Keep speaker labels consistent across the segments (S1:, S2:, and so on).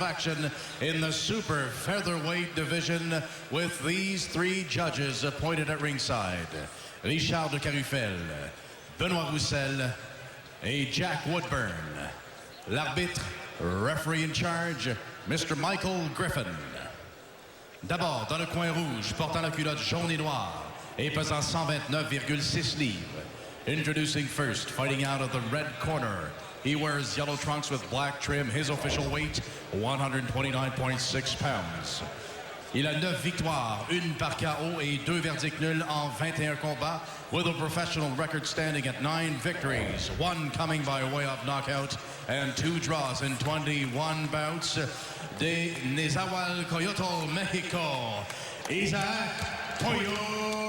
S1: action in the super featherweight division with these three judges appointed at ringside. Richard de Carufel, Benoît Roussel, et Jack Woodburn. L'arbitre, referee in charge, Mr. Michael Griffin. D'abord, dans le coin rouge, portant la culotte jaune et noire et pesant 129,6 livres. Introducing first, fighting out of the red corner. He wears yellow trunks with black trim. His official weight, 129.6 pounds. Il a 9 victoires, une par KO et 2 verdicts nuls en 21 combats, with a professional record standing at 9 victories, 1 coming by way of knockout, and 2 draws in 21 bouts. De Nezahualcóyotl, Mexico, Isaac Toyo.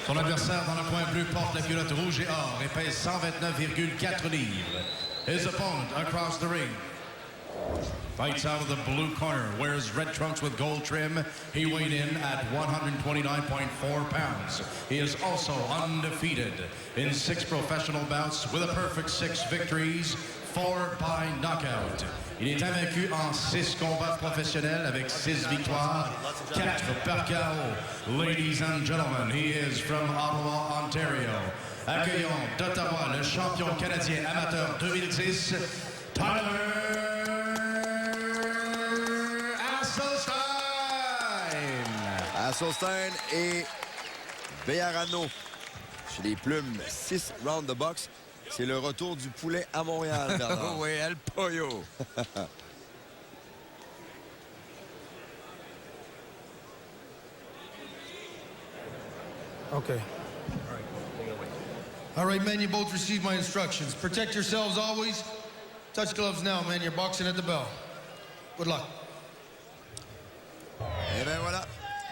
S1: Son adversaire dans le coin bleu porte la culotte rouge et or et pèse 129,4 livres. His opponent across the ring fights out of the blue corner, wears red trunks with gold trim. He weighed in at 129.4 pounds. He is also undefeated in 6 professional bouts with a perfect 6 victories, 4 by knockout. Il est invaincu en 6 combats professionnels avec 6 victoires, 4 par KO. Ladies and gentlemen, he is from Ottawa, Ontario. Accueillons d'Ottawa le champion canadien amateur 2010, Tyler Hasselstein.
S2: Hasselstein et Bejarano chez les Plumes, 6 round the box. C'est le retour du poulet à Montréal, Bernard.
S3: Oui, El Pollo.
S4: Okay. All right, men, you both received my instructions. Protect yourselves always. Touch gloves now, man. You're boxing at the bell. Good luck.
S2: Et bien voilà.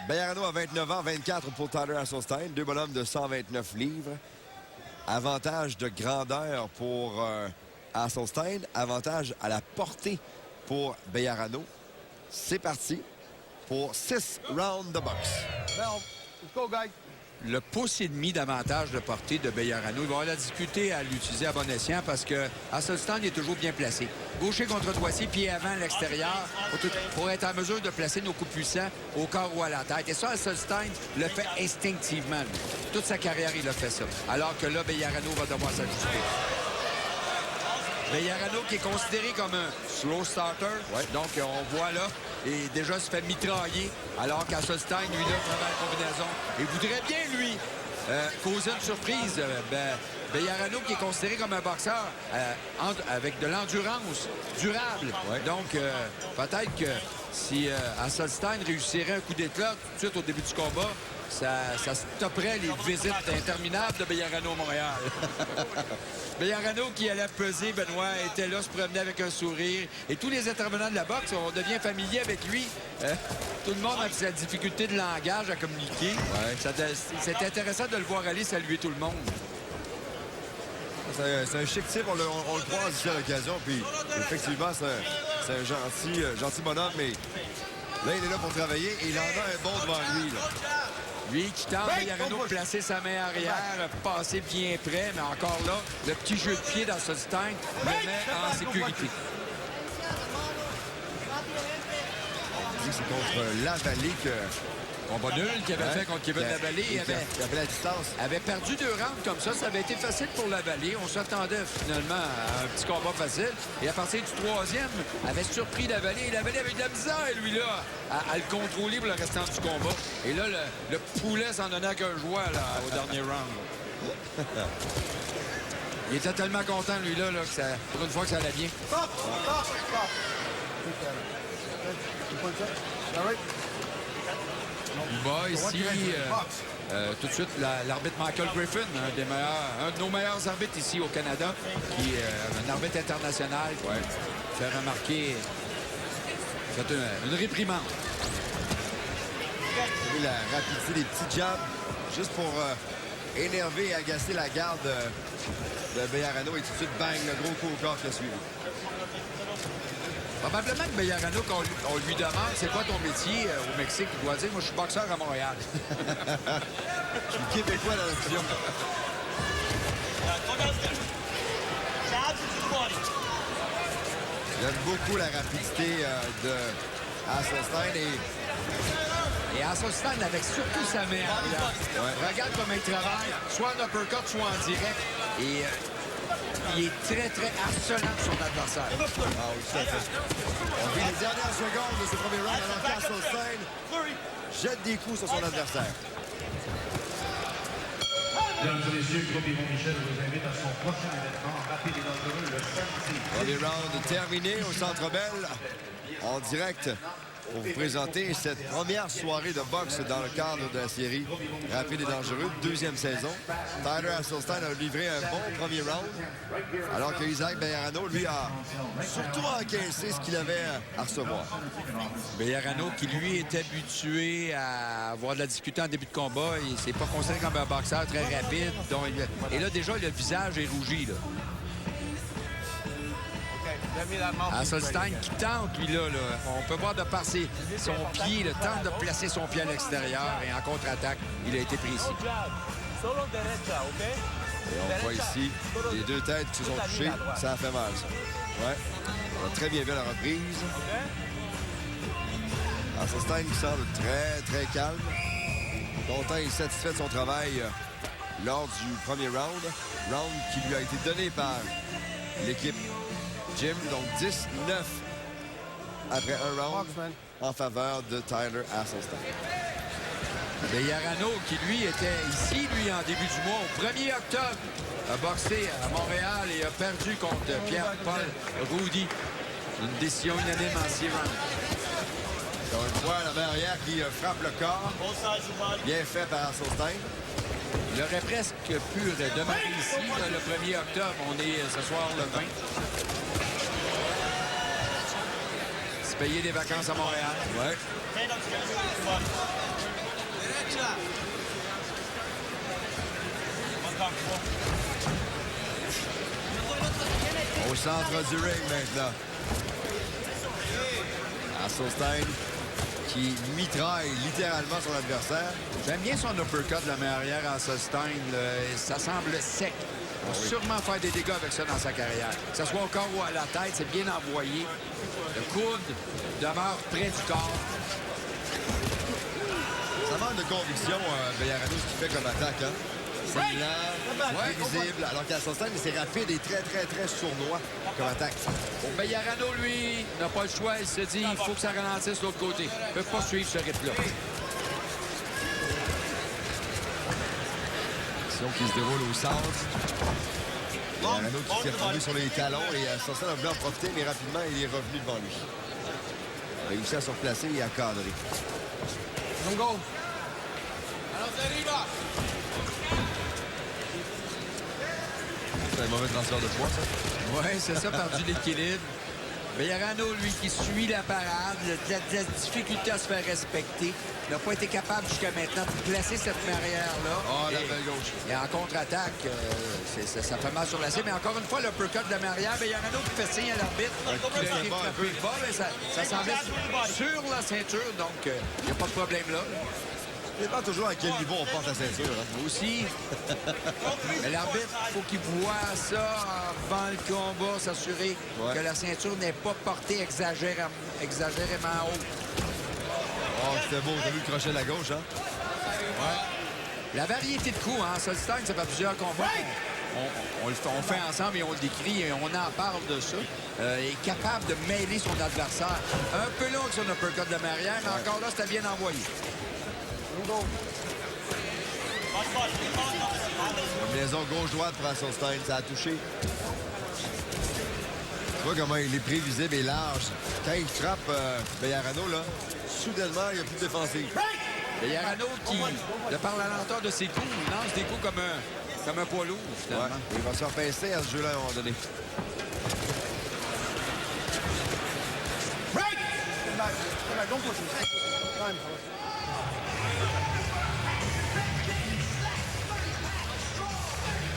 S2: Bejarano a 29 ans, 24 pour Tyler Hasselstein. 2 bonhommes de 129 livres. Avantage de grandeur pour Hasselstein. Avantage à la portée pour Bejarano. C'est parti pour 6 rounds de boxe.
S4: Bell, let's go, guys.
S3: Le pouce et demi d'avantage de portée de Bejarano. Il va avoir la difficulté à l'utiliser à bon escient parce que Hasselstein est toujours bien placé. Gaucher contre droitier, pied avant à l'extérieur pour être en mesure de placer nos coups puissants au corps ou à la tête. Et ça, Hasselstein le fait instinctivement. Toute sa carrière, il a fait ça. Alors que là, Bejarano va devoir s'ajuster. Bejarano qui est considéré comme un slow starter. Ouais. Donc, on voit là, et déjà se fait mitrailler, alors qu'Hasselstein, lui, là, travaille la combinaison. Il voudrait bien, lui, causer une surprise. Bejarano qui est considéré comme un boxeur avec de l'endurance durable. Ouais. Donc, peut-être que si Hasselstein réussirait un coup d'éclat tout de suite au début du combat, ça stopperait les visites interminables de Bejarano à Montréal. Bejarano qui allait peser, Benoît, était là, se promenait avec un sourire. Et tous les intervenants de la boxe, on devient familier avec lui. Tout le monde a sa difficulté de langage à communiquer. Ouais. C'est intéressant de le voir aller saluer tout le monde.
S2: C'est un chic type, on le croise ici à l'occasion. Puis effectivement, c'est un gentil bonhomme, mais là, il est là pour travailler et il en a un bon devant lui. Là.
S3: Lui qui tente Bejarano de placer sa main arrière, passer bien près, mais encore là, le petit jeu de pied dans ce stand le met en sécurité.
S2: C'est contre Lavallée que...
S3: Combat nul qu'il avait fait contre Kevin Lavallée.
S2: Il avait la distance.
S3: Avait perdu 2 rounds comme ça avait été facile pour Lavallée. On s'attendait finalement à un petit combat facile. Et à partir du 3e, avait surpris Lavallée. Lavallée avait de la misère, lui-là, à le contrôler pour le restant du combat. Et là, le poulet s'en donnait qu'un joie là, au dernier round. Il était tellement content, lui-là, que pour une fois que ça allait bien. Il va ici, tout de suite, l'arbitre Michael Griffin, un de nos meilleurs arbitres ici au Canada, qui est un arbitre international, qui fait remarquer, fait une réprimande.
S2: La rapidité des petits jabs, juste pour énerver et agacer la garde de Bejarano. Et tout de suite, bang, le gros coup au corps qui a suivi.
S3: Probablement que Bejarano, on lui demande c'est quoi ton métier au Mexique, il doit dire moi je suis boxeur à Montréal.
S2: Je suis québécois dans la vision. J'aime beaucoup la rapidité de Hasselstein
S3: Et Hasselstein avec surtout sa main arrière. Regarde comment il travaille, soit en uppercut, soit en direct. Et il est très, très harcelant de son adversaire.
S2: Ah oui, tout à fait. On vit les dernières secondes de ce premier round alors qu'Hasselstein jette des coups sur son adversaire.
S1: Mesdames et messieurs, Groupe Yvon Michel vous invite à son prochain événement rapide et dangereux le samedi.
S2: Premier round terminé au Centre Bell en direct pour vous présenter cette première soirée de boxe dans le cadre de la série Rapide et dangereux, deuxième saison. Tyler Hasselstein a livré un bon premier round, alors que Isaac Bejarano, lui, a surtout encaissé ce qu'il avait à recevoir.
S3: Bejarano, qui lui est habitué à avoir de la difficulté en début de combat, il s'est pas considéré comme un boxeur très rapide. Donc, et là, déjà, le visage est rougi. Là. Hasselstein qui tente, lui, là. On peut voir de par son pied, le tente de placer son pied à l'extérieur. Et en contre-attaque, il a été précis.
S2: Et on voit ici les deux têtes qui se sont touchées. Ça a fait mal, ça. Ouais. On a très bien vu la reprise. Hasselstein qui semble très, très calme. Content et satisfait de son travail lors du premier round. Round qui lui a été donné par l'équipe Jim, donc 10-9 après un round en faveur de Tyler Hasselstein.
S3: Bejarano, qui lui était ici, lui, en début du mois, au 1er octobre, a boxé à Montréal et a perdu contre Pierre-Paul Roudy. Une décision unanime en 6 rounds.
S2: Encore une fois, la main arrière qui frappe le corps. Bien fait par Hasselstein.
S3: Il aurait presque pu demeurer ici là, le 1er octobre. On est ce soir le 20. Se payer des vacances à Montréal.
S2: Ouais. Au centre du ring maintenant. Hasselstein qui mitraille littéralement son adversaire.
S3: J'aime bien son uppercut de la main arrière à Hasselstein. Ça semble sec. Il va sûrement faire des dégâts avec ça dans sa carrière. Que ce soit au corps ou à la tête, c'est bien envoyé. Le coude demeure près du corps.
S2: Ça manque de conviction, Bejarano, ce qu'il fait comme attaque. Hein? C'est lent, prévisible, alors qu'Hasselstein, c'est rapide et très, très, très sournois comme attaque.
S3: Bejarano, lui, n'a pas le choix. Il se dit il faut que ça ralentisse de l'autre côté. Il ne peut pas suivre ce rythme-là.
S2: Action qui se déroule au centre. Bejarano qui s'est retrouvé sur les talons et Hasselstein a voulu en profiter, mais rapidement, il est revenu devant lui. Il a réussi à se replacer et à cadrer.
S3: Go.
S2: C'est un mauvais transfert de poids, ça.
S3: Oui, c'est ça, perdu l'équilibre. Bejarano, lui, qui suit la parade, de la difficulté à se faire respecter. Il n'a pas été capable jusqu'à maintenant de placer cette barrière-là.
S2: Oh, la belle gauche.
S3: Et en contre-attaque, ça fait mal sur la cible. Mais encore une fois, le uppercut de la barrière, Bejarano qui fait signe à l'arbitre. Il a été frappé bas, mais ça semblait sur la ceinture, donc il n'y a pas de problème là.
S2: Ça dépend toujours à quel niveau on porte la ceinture. Hein.
S3: Aussi. Mais l'arbitre, il faut qu'il voit ça avant le combat, s'assurer que la ceinture n'est pas portée exagérément haut.
S2: Oh, c'était beau. T'as vu le crochet de la gauche, hein?
S3: Ouais. La variété de coups, hein, Hasselstein, ça fait plusieurs combats. On le fait ensemble et on le décrit et on en parle de ça. Il est capable de mêler son adversaire. Un peu long que son uppercut de l'arrière, mais encore là, c'était bien envoyé.
S2: Combinaison gauche-droite pour Hasselstein, ça a touché. Tu vois comment il est prévisible et large. Quand il frappe Bejarano, là, soudainement, il n'y a plus de défensive.
S3: Bejarano qui, de par la lenteur de ses coups, il lance des coups comme un poids lourd, finalement.
S2: Ouais. Il va se faire pincer à ce jeu-là à un moment donné.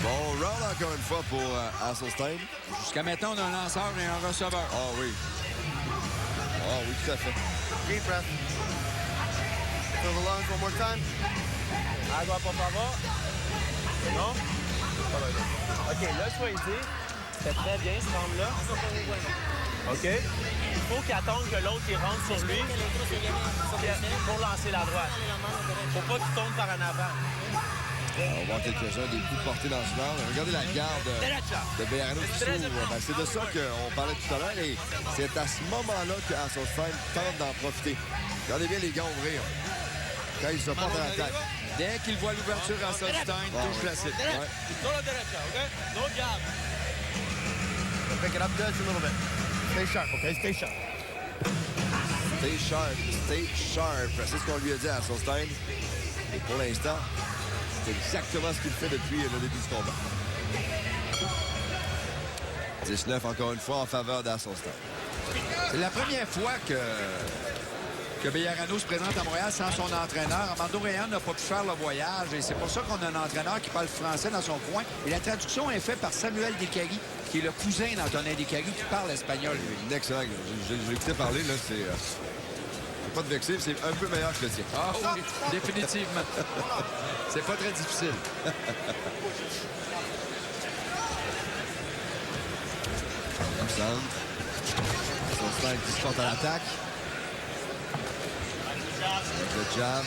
S2: Bon round encore une fois pour Hasselstein.
S3: Jusqu'à maintenant, on a un lanceur et un receveur.
S2: Ah oui. Ah oui, tout à fait.
S5: Deep breath. Fill the lungs one more time. Agua, por favor. Non? OK, là, sois ici. C'est très bien, ce round-là.
S6: OK? Il faut qu'il attende que l'autre il rentre sur lui pour lancer la droite. Faut pas qu'il tombe par en avant.
S2: On va voir quelques-uns des coups portés dans ce round. Regardez la garde de Bejarano qui s'ouvre. Ben, c'est de ça qu'on parlait tout à l'heure. Et c'est à ce moment-là qu'Asselstein tente d'en profiter. Regardez bien les gants ouvrir. Quand il se porte à l'attaque.
S3: Dès qu'il voit l'ouverture à Asselstein, touche la cible.
S6: Ouais. Solo derecha, OK? No jab.
S5: Pick it up just a little bit. Stay sharp, OK? Stay sharp.
S2: Stay sharp, stay sharp. C'est ce qu'on lui a dit à Asselstein. Et pour l'instant, c'est exactement ce qu'il fait depuis le début du combat. 19 encore une fois en faveur d'Asselstein.
S3: C'est la première fois que Bejarano se présente à Montréal sans son entraîneur. Armando Rayan n'a pas pu faire le voyage et c'est pour ça qu'on a un entraîneur qui parle français dans son coin. Et la traduction est faite par Samuel Descaries, qui est le cousin d'Antonin Descaries, qui parle espagnol.
S2: Excellent. J'ai écouté parler, là, c'est... pas de vexer, c'est un peu meilleur que le tien.
S3: Ah oui, définitivement. C'est pas très difficile.
S2: Asselstein qui se porte à l'attaque. Le jab.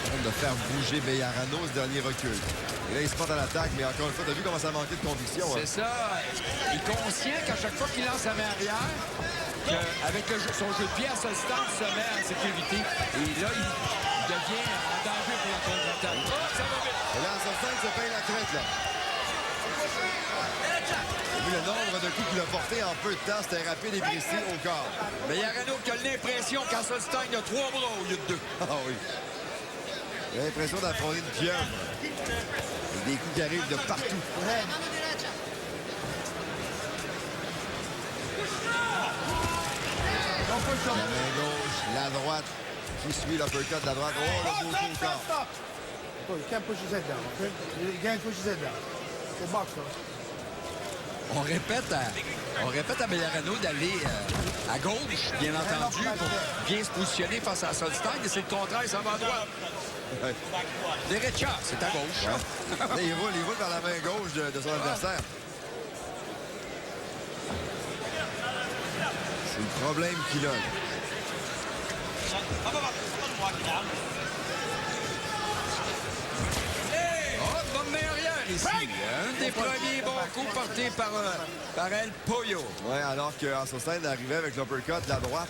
S2: En train de faire bouger Bejarano, ce dernier recul. Et là, il se porte à l'attaque, mais encore une fois, t'as vu comment ça a manqué de conviction.
S3: C'est ça. Il est conscient qu'à chaque fois qu'il lance la main arrière, avec son jeu de pied, Asselstein se met en sécurité. Et là, il devient en danger pour la contre-attaque. Oh, ça va vite.
S2: Et là, Asselstein se paye la traite, là. Vu le nombre de coups qu'il a portés en peu de temps, c'était rapide et précis au corps.
S3: Bejarano qui a l'impression qu'Asselstein a 3 bras au lieu de 2.
S2: Ah oui. J'ai l'impression d'affronter une pieuvre. Des coups qui arrivent de partout. La main gauche, la droite qui suit l'uppercut de la droite. Oh, le beau coup au corps.
S5: You can't push his head down, okay? You can't push his head down. Go box, though.
S3: On répète à Bejarano d'aller à gauche, bien entendu, pour bien se positionner face à Asselstein. Et c'est le contraire, ça va à droite.
S2: Ouais.
S3: Derecha, c'est à gauche.
S2: Ouais. Là, il roule vers la main gauche de son adversaire. C'est le problème qu'il a.
S3: Oh, bonne main arrière ici. Un des premiers bons coups portés par El Pollo.
S2: Ouais, alors que Asselstein arrivait avec l'uppercut de la droite.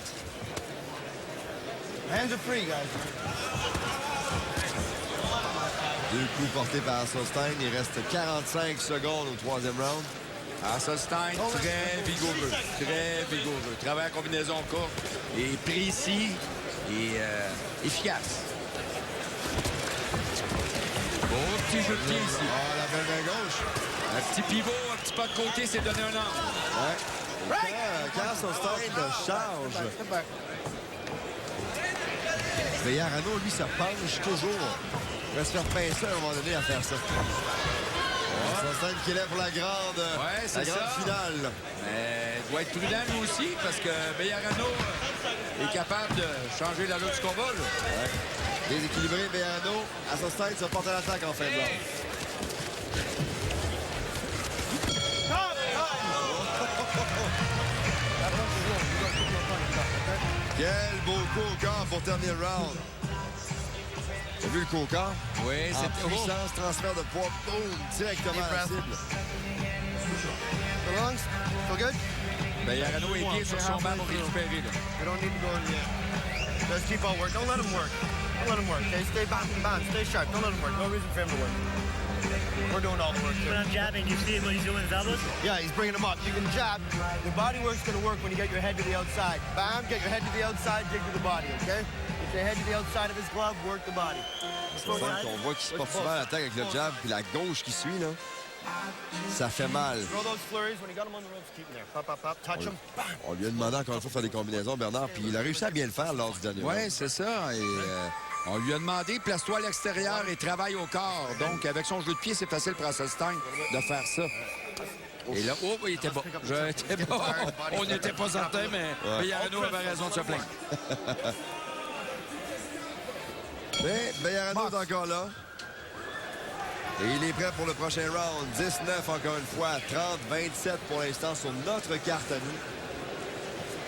S5: Hands are free, guys.
S2: 2 coups portés par Asselstein. Il reste 45 secondes au 3e round.
S3: Asselstein, très vigoureux. Très vigoureux. Travail en combinaison courte et précis et efficace. Beau petit jeu de pied ici.
S2: Ah, la belle main gauche.
S3: Un petit pivot, un petit pas de côté, c'est donné un angle.
S2: Ouais. Quand Asselstein charge,
S5: Step back.
S2: Bejarano, lui, se penche toujours. Il va se faire pincer à un moment donné à faire ça. Asselstein qui est là pour la grande finale.
S3: Mais il doit être prudent lui aussi parce que Bejarano est capable de changer la lutte du combat. Là.
S2: Ouais. Déséquilibré, Bejarano. Asselstein se porte à l'attaque en fin de round. Quel beau coup au corps pour terminer le round. T'as vu le coup au corps?
S3: Oui,
S2: En
S3: c'est
S2: puissance, transfert de poids, boum, directement à la cible.
S5: The lungs, feel good?
S3: Bejarano est bien sur son banc pour récupérer. Là.
S5: We don't need to go in yet. Just keep on work. Don't let him work. Don't let him work. Okay, stay bound. Stay sharp. Don't let him work. No reason for him to work. We're doing all the work here.
S7: When I'm jabbing, you see what he's doing his elbows?
S5: Yeah, he's bringing him up. You can jab. Your body work's going to work when you get your head to the outside. Bam, get your head to the outside, dig to the body, okay? Get your head to the outside of his glove, work the body.
S2: On voit qu'il se porte souvent à l'attaque avec le jab, puis la gauche qui suit, là. Ça fait mal.
S5: Throw those flurries. When you got him on the ropes, keep him there. Pop, pop, pop. Touch him. Bam.
S2: On lui a demandé encore une fois de faire des combinaisons, Bernard, puis il a réussi à bien le faire lors du dernier round.
S3: Oui, c'est ça. Et on lui a demandé, place-toi à l'extérieur et travaille au corps. Donc, avec son jeu de pied, c'est facile pour Asselstein de faire ça. Et là, oh, il était bon. J'étais bon. On n'était pas certain, mais Bejarano avait raison de se plaindre.
S2: Mais Bejarano est encore là. Et il est prêt pour le prochain round. 19 encore une fois. 30-27 pour l'instant sur notre carte à nous.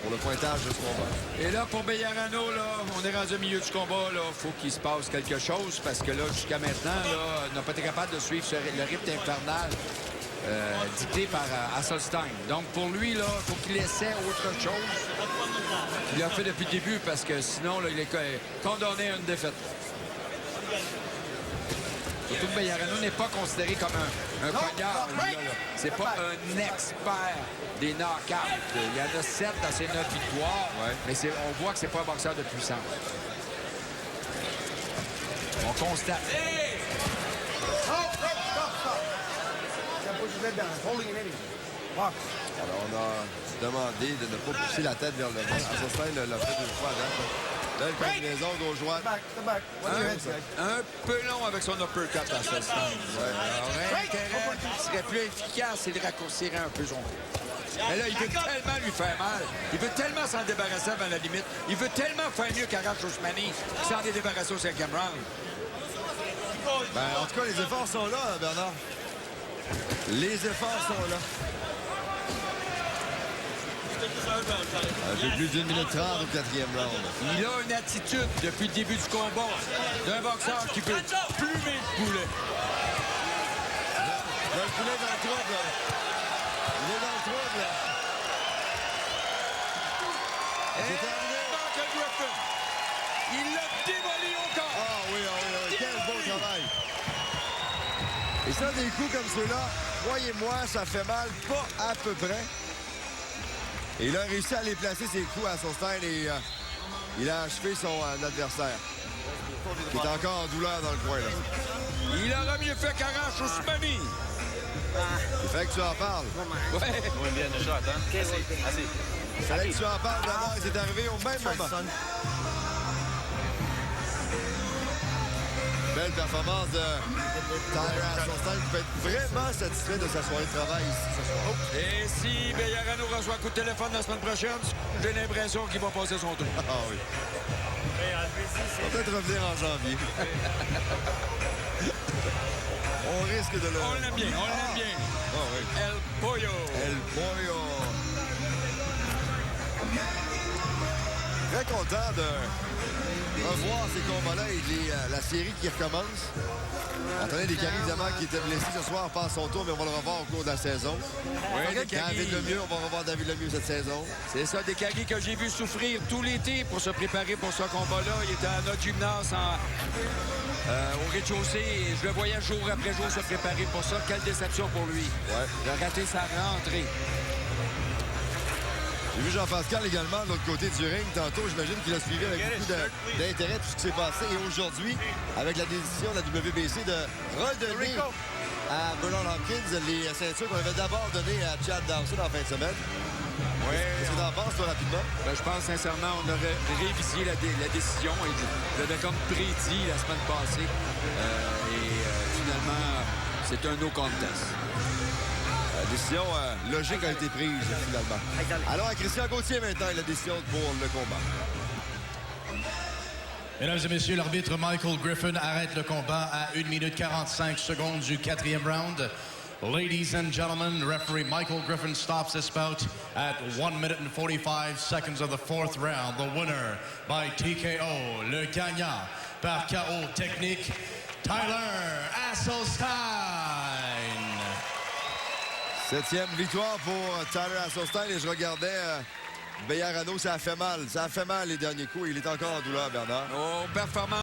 S2: Pour le pointage de ce combat.
S3: Et là, pour Bejarano, là, on est rendu au milieu du combat. Il faut qu'il se passe quelque chose parce que là, jusqu'à maintenant, là, on n'a pas été capable de suivre le rythme infernal dicté par Hasselstein. Donc, pour lui, il faut qu'il essaie autre chose. Il l'a fait depuis le début parce que sinon, là, il est condamné à une défaite. Surtout que Bejarano n'est pas considéré comme un poignard. C'est pas un expert des knockouts. Il y en a 7 dans ses 9 victoires, mais on voit que c'est pas un boxeur de puissance. On constate.
S2: Alors, on a demandé de ne pas pousser la tête vers le bas. Hasselstein l'a fait une fois avant. Belle combinaison gauche-droite.
S3: Un peu long avec son uppercut à ce stade. Aurait intérêt, il serait plus efficace s'il raccourcirait un peu son coup. Mais là, il veut tellement lui faire mal. Il veut tellement s'en débarrasser avant la limite. Il veut tellement faire mieux qu'Arash Ousmani qu'il s'en est débarrassé au 5e round.
S2: Ben, en tout cas, les efforts sont là, Bernard. Les efforts sont là. Un peu plus d'1 minute 30 au 4e round.
S3: Il a une attitude depuis le début du combat d'un boxeur qui peut plumer le poulet.
S2: Le poulet dans le trouble. Il est dans le trouble.
S3: Et Michael Griffin, il l'a démoli au corps.
S2: Ah oui, quel beau travail. Et ça, des coups comme ceux-là, croyez-moi, ça fait mal, pas à peu près. Et il a réussi à les placer, ses coups à Hasselstein, et il a achevé son adversaire, qui est encore en douleur dans le coin. Là.
S3: Il aura mieux fait qu'Arash Ousmani.
S2: Il fait que tu en parles.
S3: Ouais.
S2: Il fallait que tu en parles d'abord, et c'est arrivé au même moment. Belle performance de Tyler Hasselstein qui peut être vraiment satisfait de sa soirée de travail ici ce soir.
S3: Et si Bejarano reçoit un coup de téléphone la semaine prochaine, j'ai l'impression qu'il va passer son tour.
S2: Ah oui. On va peut-être revenir en janvier. On risque de le...
S3: On l'aime bien, on l'aime bien.
S2: Ah oui.
S3: El Pollo.
S2: El Pollo. Très content de revoir ces combats-là et la série qui recommence. Anthony Descaries, évidemment, qui était blessé ce soir, passe son tour, mais on va le revoir au cours de la saison.
S3: Oui,
S2: David Lemieux, on va revoir David Lemieux cette saison.
S3: C'est ça, Descaries que j'ai vu souffrir tout l'été pour se préparer pour ce combat-là. Il était à notre gymnase au rez-de-chaussée et je le voyais jour après jour se préparer pour ça. Quelle déception pour lui.
S2: Ouais.
S3: Il a raté sa rentrée.
S2: J'ai vu Jean-Pascal également de l'autre côté du ring tantôt. J'imagine qu'il a suivi avec beaucoup d'intérêt tout ce qui s'est passé. Et aujourd'hui, avec la décision de la WBC de redonner à Bernard Hopkins les ceintures qu'on avait d'abord données à Chad Dawson en fin de semaine.
S3: Oui.
S2: Qu'est-ce que tu en penses, toi, rapidement?
S3: Ben, je pense sincèrement on aurait révisé la décision. Il l'avait comme prédit la semaine passée. Finalement, c'est un no contest.
S2: La décision logique a été prise, finalement. Alors, à Christian Gauthier, maintenant, la décision pour le combat.
S1: Mesdames et messieurs, l'arbitre Michael Griffin arrête le combat à 1 minute 45 secondes du 4e round. Ladies and gentlemen, referee Michael Griffin stops this bout at 1 minute and 45 seconds of the 4th round. The winner by TKO, le gagnant par KO technique, Tyler Hasselstein.
S2: 7e victoire pour Tyler Hasselstein. Et je regardais Bejarano, ça a fait mal. Ça a fait mal les derniers coups. Il est encore en douleur, Bernard.
S3: Oh, performance.